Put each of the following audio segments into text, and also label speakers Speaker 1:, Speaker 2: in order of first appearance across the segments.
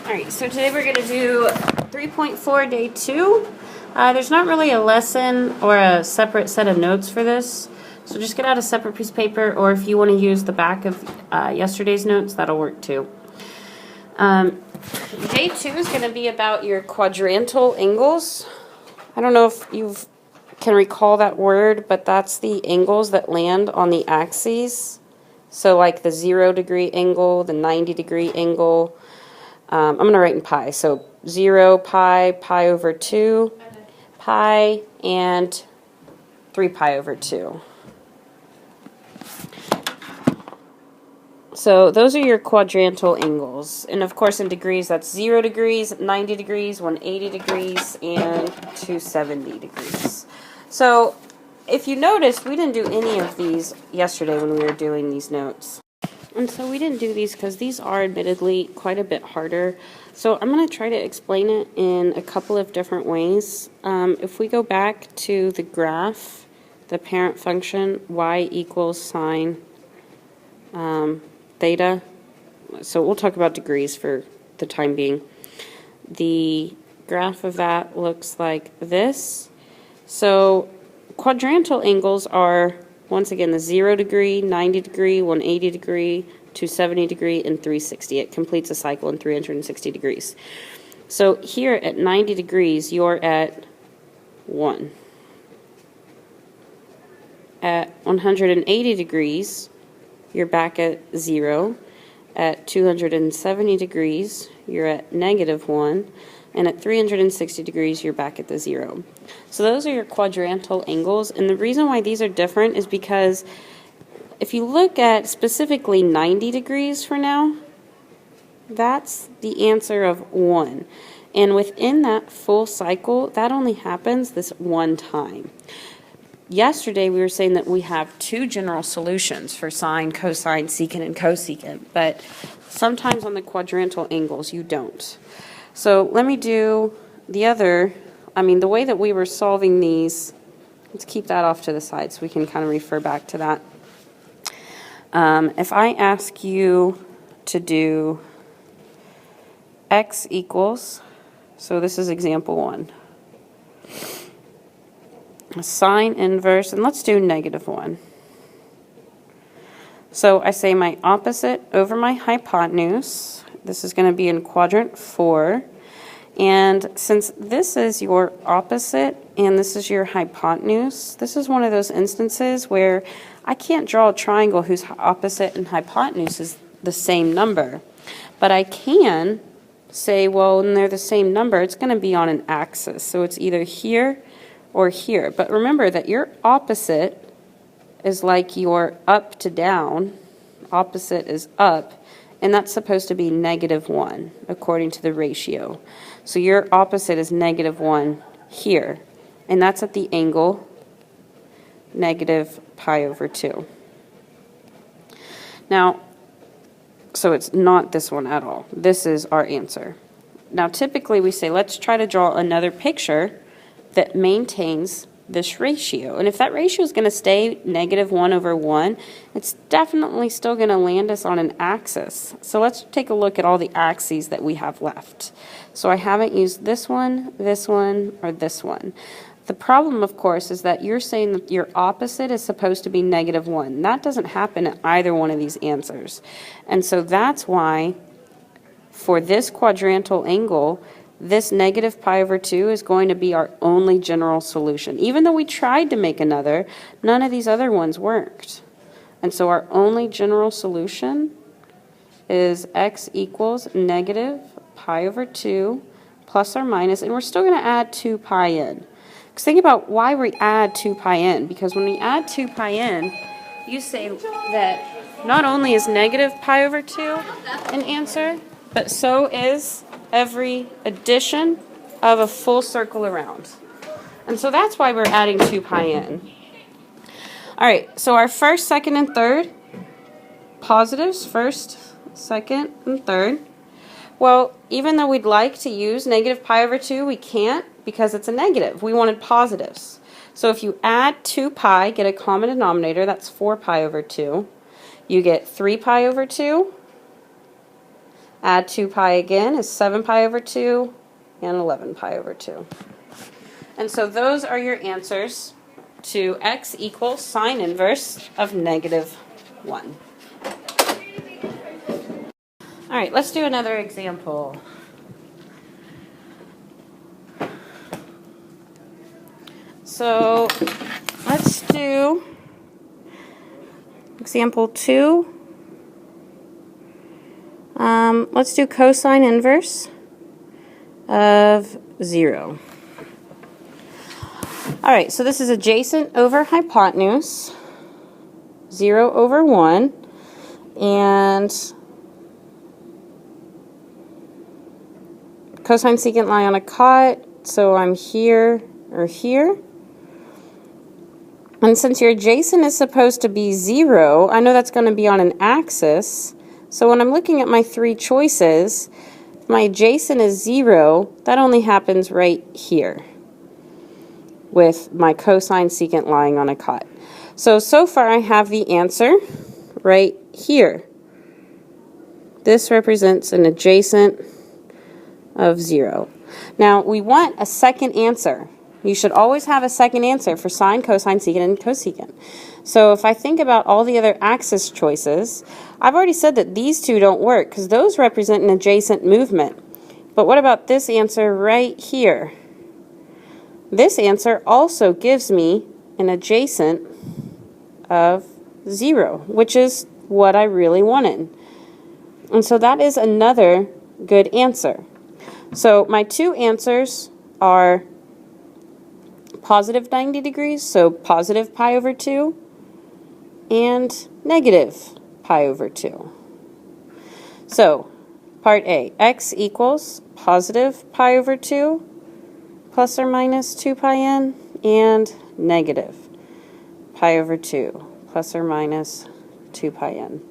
Speaker 1: Alright, so today we're going to do 3.4 day 2. There's not really a lesson or a separate set of notes for this, so just get out a separate piece of paper, or if you want to use the back of yesterday's notes, that'll work too. Day 2 is going to be about your quadrantal angles. I don't know if you can recall that word, but that's the angles that land on the axes. So like the 0-degree angle, the 90-degree angle. I'm going to write in pi. So 0, pi, pi over 2, pi, and 3 pi over 2. So those are your quadrantal angles. And of course in degrees, that's 0 degrees, 90 degrees, 180 degrees, and 270 degrees. So if you noticed, we didn't do any of these yesterday when we were doing these notes. And so we didn't do these because these are admittedly quite a bit harder. So I'm going to try to explain it in a couple of different ways. If we go back to the graph, the parent function, y equals sine theta. So we'll talk about degrees for the time being. The graph of that looks like this. So quadrantal angles are, once again, the 0 degree, 90 degree, 180 degree, 270 degree, and 360. It completes a cycle in 360 degrees. So here at 90 degrees, you're at 1. At 180 degrees, you're back at 0. At 270 degrees, you're at -1. And at 360 degrees, you're back at the 0. So those are your quadrantal angles. And the reason why these are different is because if you look at specifically 90 degrees for now, that's the answer of 1. And within that full cycle, that only happens this one time. Yesterday, we were saying that we have two general solutions for sine, cosine, secant, and cosecant. But sometimes on the quadrantal angles, you don't. So let me do the other, the way that we were solving these, let's keep that off to the side so we can kind of refer back to that. If I ask you to do x equals, so this is example 1, sine inverse, and let's do -1. So I say my opposite over my hypotenuse. This is going to be in quadrant 4. And since this is your opposite and this is your hypotenuse, this is one of those instances where I can't draw a triangle whose opposite and hypotenuse is the same number. But I can say, well, when they're the same number, it's going to be on an axis. So it's either here or here. But remember that your opposite is like your up to down. Opposite is up. And that's supposed to be -1, according to the ratio. So your opposite is -1 here. And that's at the angle -pi over 2. Now, so it's not this one at all. This is our answer. Now, typically we say, let's try to draw another picture that maintains this ratio. And if that ratio is going to stay -1 over 1, it's definitely still going to land us on an axis. So let's take a look at all the axes that we have left. So I haven't used this one, or this one. The problem, of course, is that you're saying that your opposite is supposed to be -1. That doesn't happen at either one of these answers. And so that's why for this quadrantal angle, this -pi over 2 is going to be our only general solution. Even though we tried to make another, none of these other ones worked. And so our only general solution is x equals -pi over 2 plus or minus, and we're still going to add 2 pi in. Because think about why we add 2 pi in. Because when we add 2 pi in, you say that not only is -pi over 2 an answer, but so is every addition of a full circle around. And so that's why we're adding 2 pi in. All right, so our first, second, and third, positives, first, second, and third. Well, even though we'd like to use -pi over 2, we can't because it's a negative. We wanted positives. So if you add 2 pi, get a common denominator, that's 4 pi over 2. You get 3 pi over 2 Add 2 pi again is 7 pi over 2 and 11 pi over 2. And so those are your answers to x equals sine inverse of negative 1. All right, let's do another example. So let's do example 2. Let's do cosine inverse of 0. All right, so this is adjacent over hypotenuse, 0 over 1, and cosine secant lie on a cot, so I'm here or here. And since your adjacent is supposed to be 0, I know that's going to be on an axis. So when I'm looking at my 3 choices, if my adjacent is 0, that only happens right here with my cosine secant lying on a cot. So far I have the answer right here. This represents an adjacent of 0. Now we want a second answer. You should always have a second answer for sine, cosine, secant, and cosecant. So if I think about all the other axis choices, I've already said that these two don't work because those represent an adjacent movement. But what about this answer right here? This answer also gives me an adjacent of 0, which is what I really wanted. And so that is another good answer. So my 2 answers are positive 90 degrees, so positive pi over 2, and negative pi over 2. So, part A, x equals positive pi over 2 plus or minus 2 pi n, and negative pi over 2 plus or minus 2 pi n.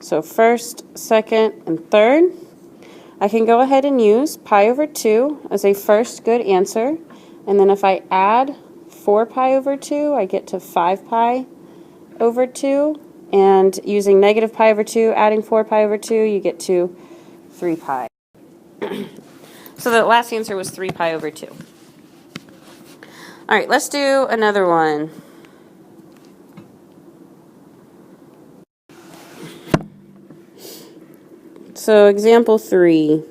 Speaker 1: So first, second, and third, I can go ahead and use pi over 2 as a first good answer. And then if I add 4 pi over 2, I get to 5 pi over 2. And using negative pi over 2, adding 4 pi over 2, you get to 3 pi. So the last answer was 3 pi over 2. All right, let's do another one. So example 3.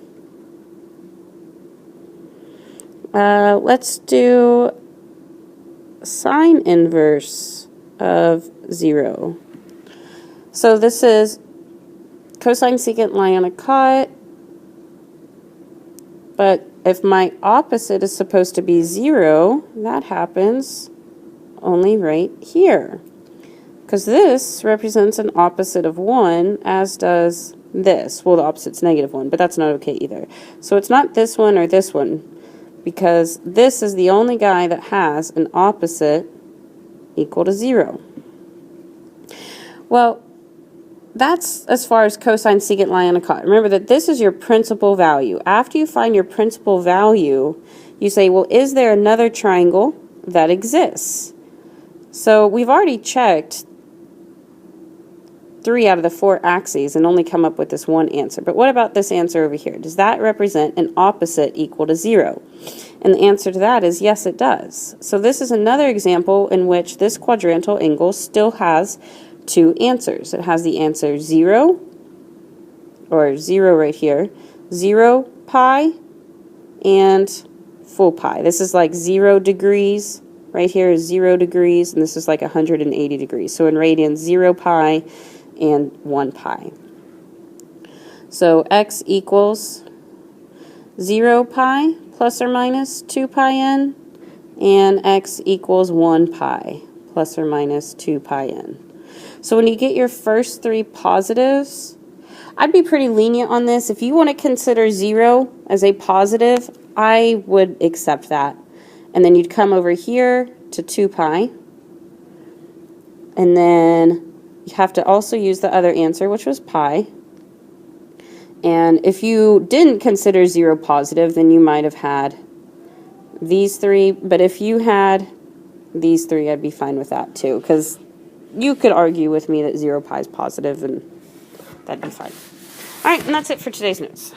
Speaker 1: Let's do sine inverse of 0. So this is cosine secant lie on a cot, but if my opposite is supposed to be 0, that happens only right here. Because this represents an opposite of 1, as does this. Well, the opposite's negative 1, but that's not okay either. So it's not this one or this one, because this is the only guy that has an opposite equal to 0. Well, that's as far as cosine secant lie on a cot. Remember that this is your principal value. After you find your principal value, you say, well, is there another triangle that exists? So we've already checked 3 out of the 4 axes and only come up with this one answer. But what about this answer over here? Does that represent an opposite equal to 0? And the answer to that is yes, it does. So this is another example in which this quadrantal angle still has 2 answers. It has the answer 0, or 0 right here, 0 pi, and full pi. This is like 0 degrees. Right here is 0 degrees, and this is like 180 degrees. So in radians, 0 pi and 1 pi. So x equals 0 pi plus or minus 2 pi n, and x equals 1 pi plus or minus 2 pi n. So when you get your first 3 positives, I'd be pretty lenient on this. If you want to consider 0 as a positive, I would accept that. And then you'd come over here to 2 pi. And then you have to also use the other answer, which was pi. And if you didn't consider 0 positive, then you might have had these 3. But if you had these 3, I'd be fine with that too, because you could argue with me that 0 pi is positive, and that'd be fine. All right, and that's it for today's notes.